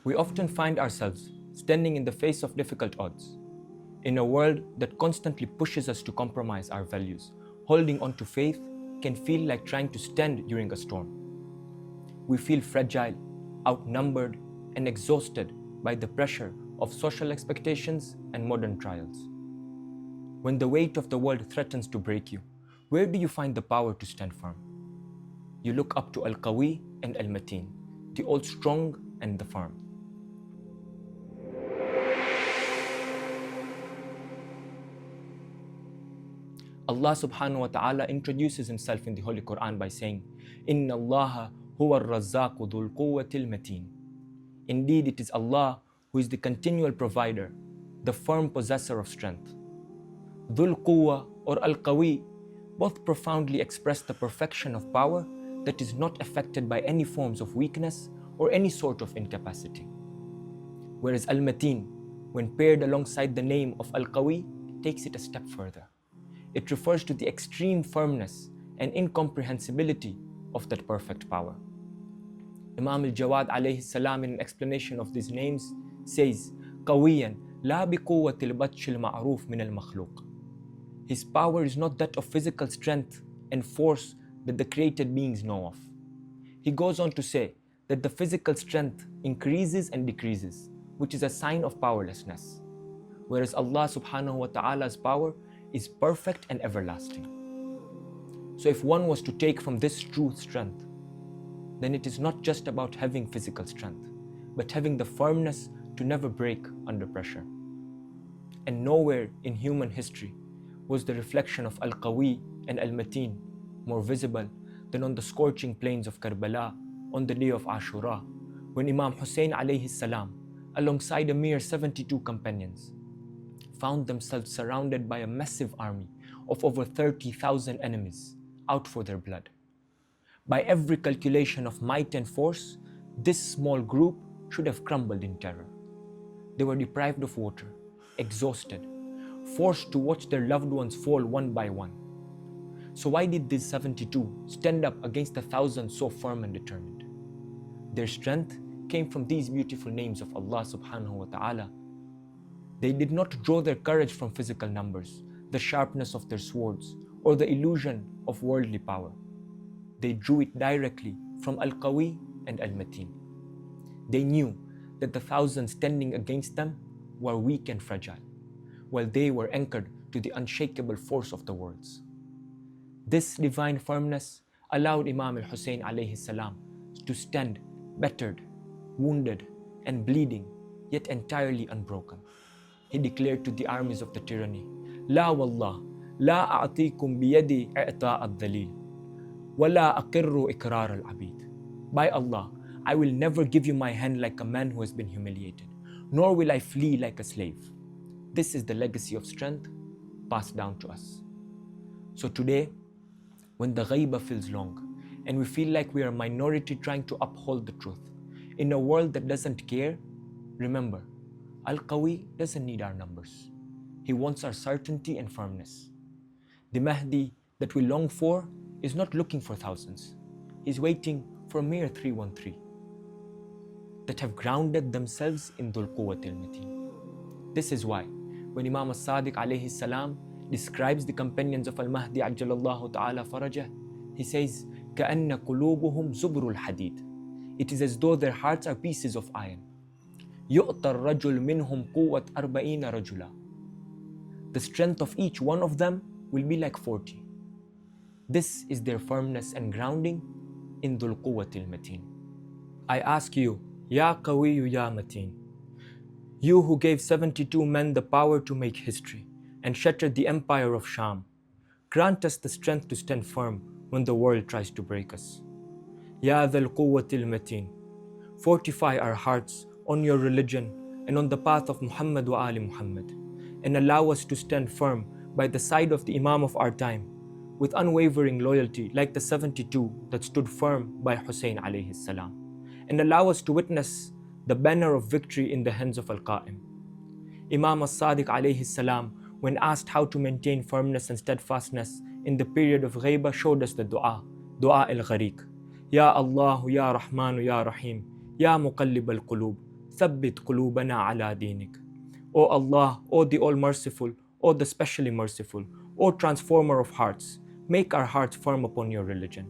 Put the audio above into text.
We often find ourselves standing in the face of difficult odds. In a world that constantly pushes us to compromise our values, holding on to faith can feel like trying to stand during a storm. We feel fragile, outnumbered, and exhausted by the pressure of social expectations and modern trials. When the weight of the world threatens to break you, where do you find the power to stand firm? You look up to Al-Qawiyy and Al-Mateen, the all strong and the firm. Allah subhanahu wa ta'ala introduces himself in the Holy Quran by saying, Inna Allaha huwa ar-razzaqu dhul quwwatil mateen. Indeed, it is Allah who is the continual provider, the firm possessor of strength. Dhul quwwa or Al-Qawiyy both profoundly express the perfection of power that is not affected by any forms of weakness or any sort of incapacity. Whereas Al-Mateen, when paired alongside the name of Al-Qawiyy, takes it a step further. It refers to the extreme firmness and incomprehensibility of that perfect power. Imam al-Jawad alayhi salam, in an explanation of these names, says, قَوِيًّا لَا بِقُوَّةِ الْبَطْشِ الْمَعْرُوفِ مِنَ الْمَخْلُوقِ. His power is not that of physical strength and force that the created beings know of. He goes on to say that the physical strength increases and decreases, which is a sign of powerlessness, whereas Allah subhanahu wa ta'ala's power is perfect and everlasting. So if one was to take from this true strength, then it is not just about having physical strength, but having the firmness to never break under pressure. And nowhere in human history was the reflection of Al-Qawiyy and Al-Mateen more visible than on the scorching plains of Karbala on the day of Ashura, when Imam Hussain alayhi salam, alongside a mere 72 companions, found themselves surrounded by a massive army of over 30,000 enemies out for their blood. By every calculation of might and force, this small group should have crumbled in terror. They were deprived of water, exhausted, forced to watch their loved ones fall one by one. So why did these 72 stand up against the thousands so firm and determined? Their strength came from these beautiful names of Allah subhanahu wa ta'ala. They did not draw their courage from physical numbers, the sharpness of their swords, or the illusion of worldly power. They drew it directly from Al-Qawiyy and Al-Mateen. They knew that the thousands standing against them were weak and fragile, while they were anchored to the unshakable force of the worlds. This divine firmness allowed Imam al-Hussain alayhi salam to stand battered, wounded, and bleeding, yet entirely unbroken. He declared to the armies of the tyranny, لا والله لا أعطيكم بيدي إعطاء الذليل ولا أقر إقرار العبيد. By Allah, I will never give you my hand like a man who has been humiliated, nor will I flee like a slave. This is the legacy of strength passed down to us. So today, when the ghaiba feels long and we feel like we are a minority trying to uphold the truth in a world that doesn't care, remember, Al-Qawiyy doesn't need our numbers. He wants our certainty and firmness. The Mahdi that we long for is not looking for thousands. He's waiting for a mere 313 that have grounded themselves in Dhul Quwwat al-Mateen. This is why when Imam al-Sadiq alayhi salam describes the companions of al-Mahdi ajjalallahu ta'ala farajah, he says, كَأَنَّ قُلُوبُهُمْ زُبْرُ الْحَدِيدِ. It is as though their hearts are pieces of iron. يُؤْتَى الرَّجُلْ مِنْهُمْ قُوَّةَ 40 رَجُلًا. The strength of each one of them will be like 40. This is their firmness and grounding in Dhul Quwwat al-Mateen. I ask you, Ya Qawiyyu Ya Mateen, you who gave 72 men the power to make history and shattered the empire of Sham, grant us the strength to stand firm when the world tries to break us. Ya Dhul Quwwat al-Mateen, fortify our hearts on your religion and on the path of Muhammad wa Ali Muhammad, and allow us to stand firm by the side of the Imam of our time with unwavering loyalty like the 72 that stood firm by Hussain alayhi salam, and allow us to witness the banner of victory in the hands of Al-Qa'im. Imam al-Sadiq alayhi salam, when asked how to maintain firmness and steadfastness in the period of ghaiba, showed us the dua al-Ghariq. Ya Allah, Ya Rahman, Ya Rahim, Ya Muqallib al-Qulub, ثبت قلوبنا على دينك. O Allah, O the All-Merciful, O the Specially Merciful, O Transformer of Hearts, make our hearts firm upon your religion.